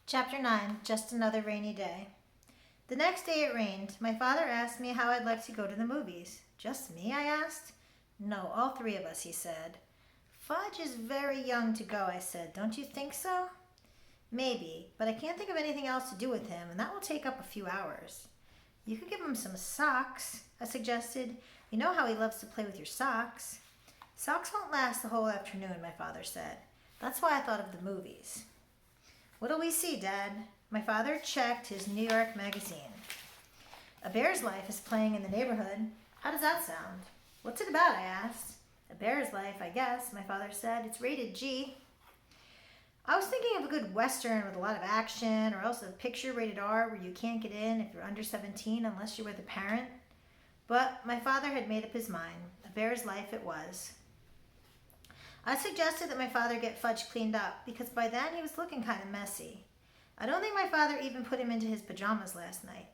Chapter 9 Just Another Rainy Day. The next day it rained. My father asked me how I'd like to go to the movies. Just me, I asked. No, all three of us, he said. Fudge is very young to go, I said. Don't you think so? Maybe, but I can't think of anything else to do with him, and that will take up a few hours. You could give him some socks, I suggested. You know how he loves to play with your socks. Socks won't last the whole afternoon, my father said. That's why I thought of the movies. What'll we see, Dad? My father checked his New York magazine. A Bear's Life is playing in the neighborhood. How does that sound? What's it about, I asked. A Bear's Life, I guess, my father said. It's rated G. I was thinking of a good Western with a lot of action, or else a picture rated R where you can't get in if you're under 17 unless you're with a parent. But my father had made up his mind. A Bear's Life it was. I suggested that my father get Fudge cleaned up because by then he was looking kind of messy. I don't think my father even put him into his pajamas last night.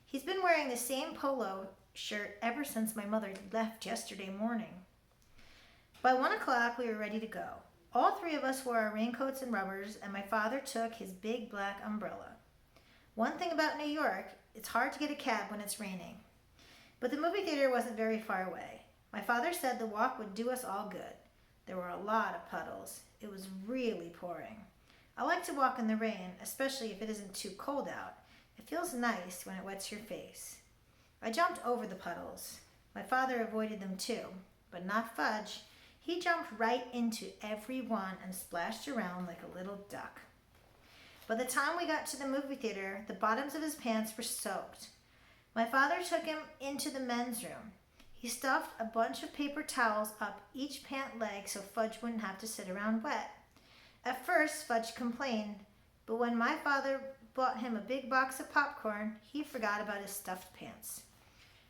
He's been wearing the same polo shirt ever since my mother left yesterday morning. By 1 o'clock we were ready to go. All three of us wore our raincoats and rubbers, and my father took his big black umbrella. One thing about New York, it's hard to get a cab when it's raining. But the movie theater wasn't very far away. My father said the walk would do us all good. There were a lot of puddles. It was really pouring. I like to walk in the rain, especially if it isn't too cold out. It feels nice when it wets your face. I jumped over the puddles. My father avoided them too, but not Fudge. He jumped right into every one and splashed around like a little duck. By the time we got to the movie theater, the bottoms of his pants were soaked. My father took him into the men's room. He stuffed a bunch of paper towels up each pant leg so Fudge wouldn't have to sit around wet. At first, Fudge complained, but when my father bought him a big box of popcorn, he forgot about his stuffed pants.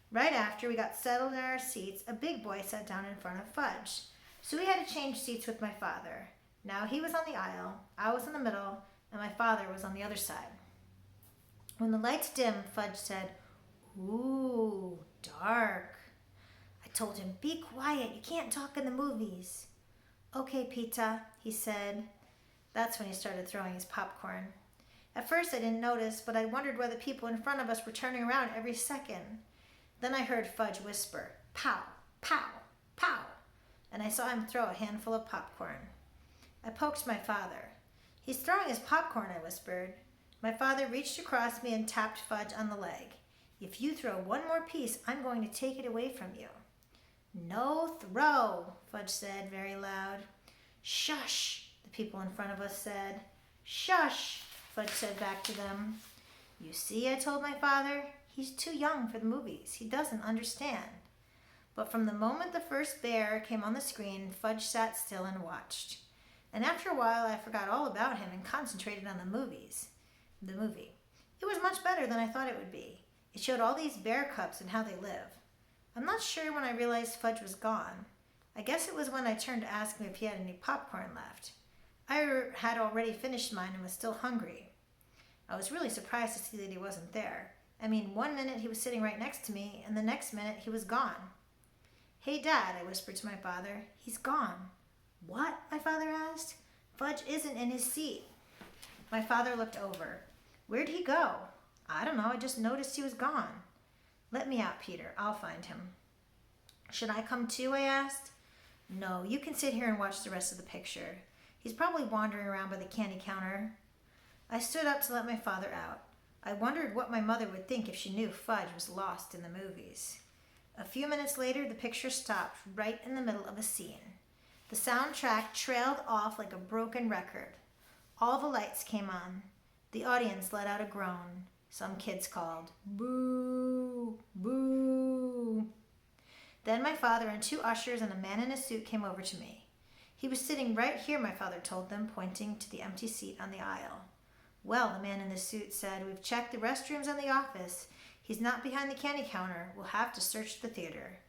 Right after we got settled in our seats, a big boy sat down in front of Fudge. So we had to change seats with my father. Now he was on the aisle, I was in the middle, and my father was on the other side. When the lights dimmed, Fudge said, "Ooh, dark." I told him, "Be quiet, you can't talk in the movies." "Okay, Pita," he said. That's when he started throwing his popcorn. At first I didn't notice, but I wondered why the people in front of us were turning around every second. Then I heard Fudge whisper, "Pow, pow, pow," and I saw him throw a handful of popcorn. I poked my father. "He's throwing his popcorn," I whispered. My father reached across me and tapped Fudge on the leg. "If you throw one more piece, I'm going to take it away from you." "No throw," Fudge said very loud. "Shush," the people in front of us said. "Shush," Fudge said back to them. "You see," I told my father, "he's too young for the movies. He doesn't understand." But from the moment the first bear came on the screen, Fudge sat still and watched. And after a while, I forgot all about him and concentrated on the movie. It was much better than I thought it would be. It showed all these bear cubs and how they live. I'm not sure when I realized Fudge was gone. I guess it was when I turned to ask him if he had any popcorn left. I had already finished mine and was still hungry. I was really surprised to see that he wasn't there. I mean, 1 minute he was sitting right next to me, and the next minute he was gone. "Hey, Dad," I whispered to my father. "He's gone." "What?" my father asked. "Fudge isn't in his seat." My father looked over. "Where'd he go?" "I don't know. I just noticed he was gone." "Let me out, Peter. I'll find him." "Should I come too?" I asked. "No, you can sit here and watch the rest of the picture. He's probably wandering around by the candy counter." I stood up to let my father out. I wondered what my mother would think if she knew Fudge was lost in the movies. A few minutes later, the picture stopped right in the middle of a scene. The soundtrack trailed off like a broken record. All the lights came on. The audience let out a groan. Some kids called, "Boo! Boo!" Then my father and two ushers and a man in a suit came over to me. "He was sitting right here," my father told them, pointing to the empty seat on the aisle. "Well," the man in the suit said, "we've checked the restrooms and the office. He's not behind the candy counter. We'll have to search the theater."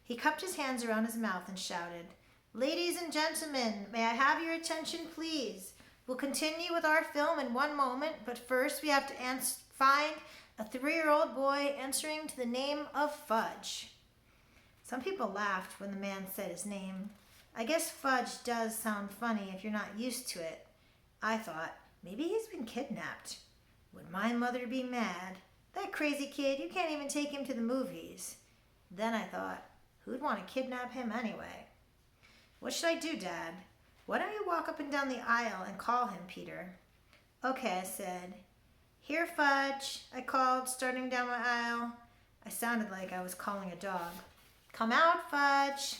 He cupped his hands around his mouth and shouted, "Ladies and gentlemen, may I have your attention, please? We'll continue with our film in one moment, but first we have to find a 3-year-old boy answering to the name of Fudge." Some people laughed when the man said his name. I guess Fudge does sound funny if you're not used to it. I thought, Maybe he's been kidnapped. Would my mother be mad? That crazy kid, you can't even take him to the movies. Then I thought, who'd want to kidnap him anyway? What should I do, Dad? Why don't you walk up and down the aisle and call him, Peter? Okay, I said. Here, Fudge, I called, starting down my aisle. I sounded like I was calling a dog. Come out, Fudge.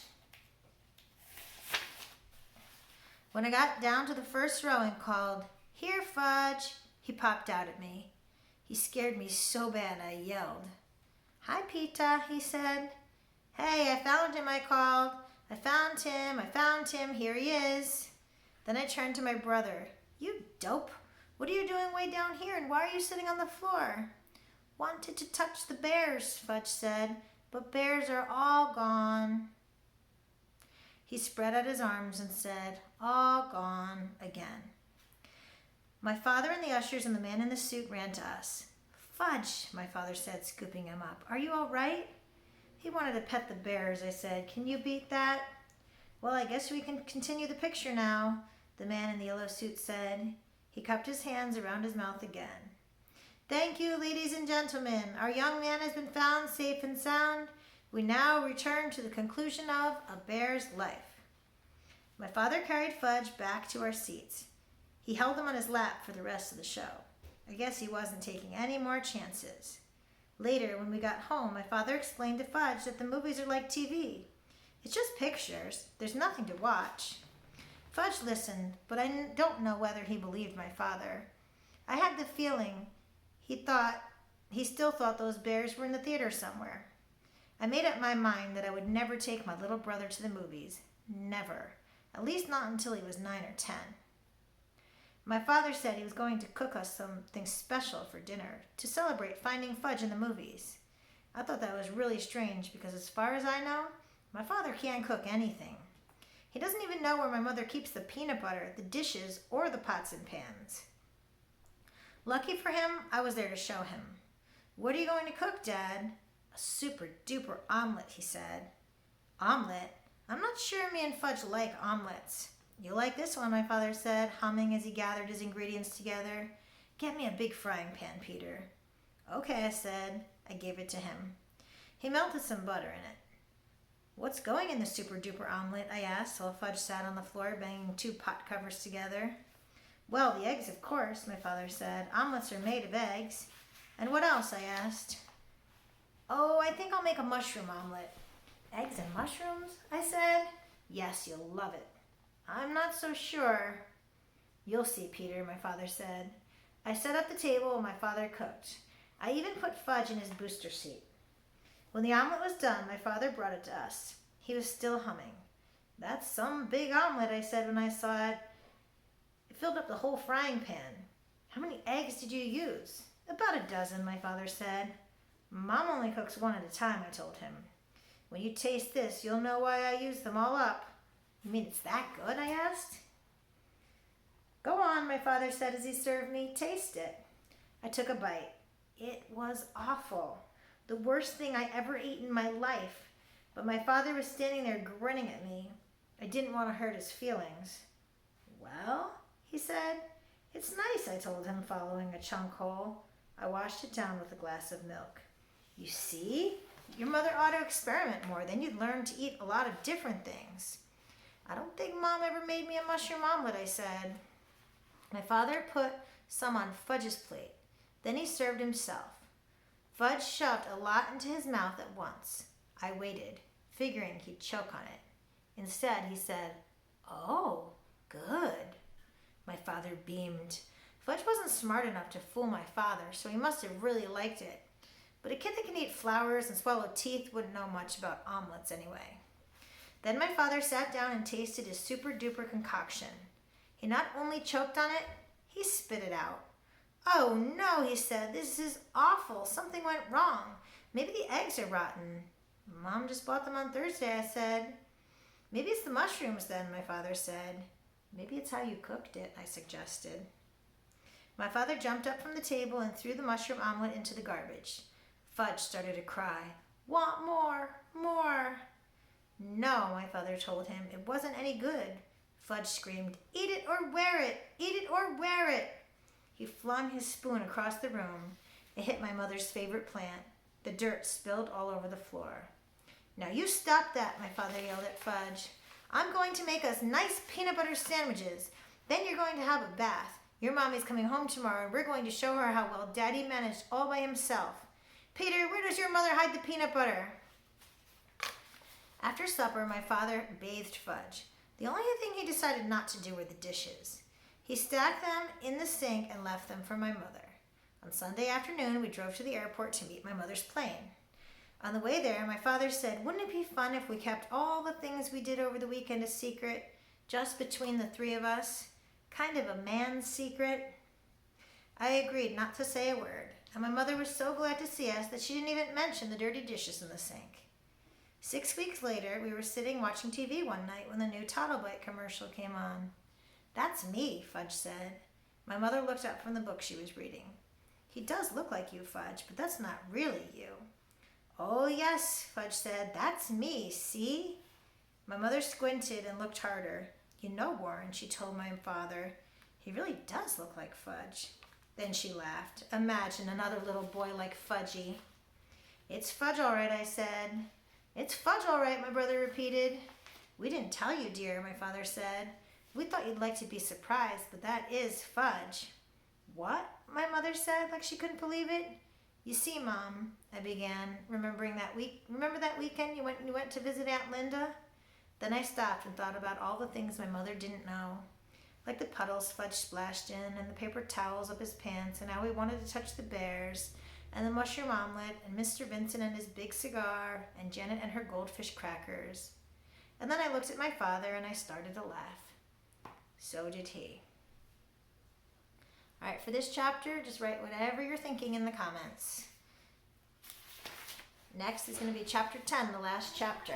When I got down to the first row and called, Here, Fudge, he popped out at me. He scared me so bad I yelled. Hi, Pita, he said. Hey, I found him, I called. I found him, here he is. Then I turned to my brother. You dope. What are you doing way down here, and why are you sitting on the floor? Wanted to touch the bears, Fudge said, but bears are all gone. He spread out his arms and said, all gone again. My father and the ushers and the man in the suit ran to us. Fudge, my father said, scooping him up. Are you all right? He wanted to pet the bears, I said. Can you beat that? Well, I guess we can continue the picture now, the man in the yellow suit said. He cupped his hands around his mouth again. Thank you, ladies and gentlemen. Our young man has been found safe and sound. We now return to the conclusion of A Bear's Life. My father carried Fudge back to our seats. He held him on his lap for the rest of the show. I guess he wasn't taking any more chances. Later, when we got home, my father explained to Fudge that the movies are like TV. It's just pictures. There's nothing to watch. Fudge listened, but I don't know whether he believed my father. I had the feeling he still thought those bears were in the theater somewhere. I made up my mind that I would never take my little brother to the movies. Never. At least not until he was 9 or 10. My father said he was going to cook us something special for dinner to celebrate finding Fudge in the movies. I thought that was really strange because as far as I know, my father can't cook anything. He doesn't even know where my mother keeps the peanut butter, the dishes, or the pots and pans. Lucky for him, I was there to show him. What are you going to cook, Dad? A super duper omelet, he said. Omelet? I'm not sure me and Fudge like omelets. You like this one, my father said, humming as he gathered his ingredients together. Get me a big frying pan, Peter. Okay, I said. I gave it to him. He melted some butter in it. What's going in the super duper omelet? I asked while Fudge sat on the floor banging 2 pot covers together. Well, the eggs, of course, my father said. Omelets are made of eggs. And what else? I asked. Oh, I think I'll make a mushroom omelet. Eggs and mushrooms? I said. Yes, you'll love it. I'm not so sure. You'll see, Peter, my father said. I set up the table while my father cooked. I even put Fudge in his booster seat. When the omelet was done, my father brought it to us. He was still humming. That's some big omelet, I said when I saw it. It filled up the whole frying pan. How many eggs did you use? About a dozen, my father said. Mom only cooks 1 at a time, I told him. When you taste this, you'll know why I used them all up. You mean it's that good? I asked. Go on, my father said as he served me. Taste it. I took a bite. It was awful. The worst thing I ever ate in my life. But my father was standing there grinning at me. I didn't want to hurt his feelings. Well, he said. It's nice, I told him, following a chunk hole. I washed it down with a glass of milk. You see? Your mother ought to experiment more. Then you'd learn to eat a lot of different things. I don't think Mom ever made me a mushroom omelet, I said. My father put some on Fudge's plate. Then he served himself. Fudge shoved a lot into his mouth at once. I waited, figuring he'd choke on it. Instead, he said, Oh, good. My father beamed. Fudge wasn't smart enough to fool my father, so he must have really liked it. But a kid that can eat flowers and swallow teeth wouldn't know much about omelets anyway. Then my father sat down and tasted his super duper concoction. He not only choked on it, he spit it out. Oh no, he said, this is awful. Something went wrong. Maybe the eggs are rotten. Mom just bought them on Thursday, I said. Maybe it's the mushrooms then, my father said. Maybe it's how you cooked it, I suggested. My father jumped up from the table and threw the mushroom omelet into the garbage. Fudge started to cry. Want more, more. No, my father told him. It wasn't any good. Fudge screamed, Eat it or wear it! Eat it or wear it! He flung his spoon across the room. It hit my mother's favorite plant. The dirt spilled all over the floor. Now you stop that, my father yelled at Fudge. I'm going to make us nice peanut butter sandwiches. Then you're going to have a bath. Your mommy's coming home tomorrow and we're going to show her how well Daddy managed all by himself. Peter, where does your mother hide the peanut butter? After supper, my father bathed Fudge. The only thing he decided not to do were the dishes. He stacked them in the sink and left them for my mother. On Sunday afternoon, we drove to the airport to meet my mother's plane. On the way there, my father said, wouldn't it be fun if we kept all the things we did over the weekend a secret, just between the three of us? Kind of a man's secret. I agreed not to say a word, and my mother was so glad to see us that she didn't even mention the dirty dishes in the sink. 6 weeks later, we were sitting watching TV one night when the new ToddleBite commercial came on. That's me, Fudge said. My mother looked up from the book she was reading. He does look like you, Fudge, but that's not really you. Oh, yes, Fudge said. That's me, see? My mother squinted and looked harder. You know, Warren, she told my father, he really does look like Fudge. Then she laughed. Imagine another little boy like Fudgy. It's Fudge all right, I said. It's Fudge all right, my brother repeated. We didn't tell you, dear, my father said. We thought you'd like to be surprised, but that is Fudge. What? My mother said, like she couldn't believe it. You see, Mom, I began, remember that weekend you went to visit Aunt Linda? Then I stopped and thought about all the things my mother didn't know, like the puddles Fudge splashed in and the paper towels up his pants and how he wanted to touch the bears and the mushroom omelet and Mr. Vincent and his big cigar and Janet and her goldfish crackers. And then I looked at my father and I started to laugh. So did he. All right, for this chapter, just write whatever you're thinking in the comments. Next is going to be chapter 10, the last chapter.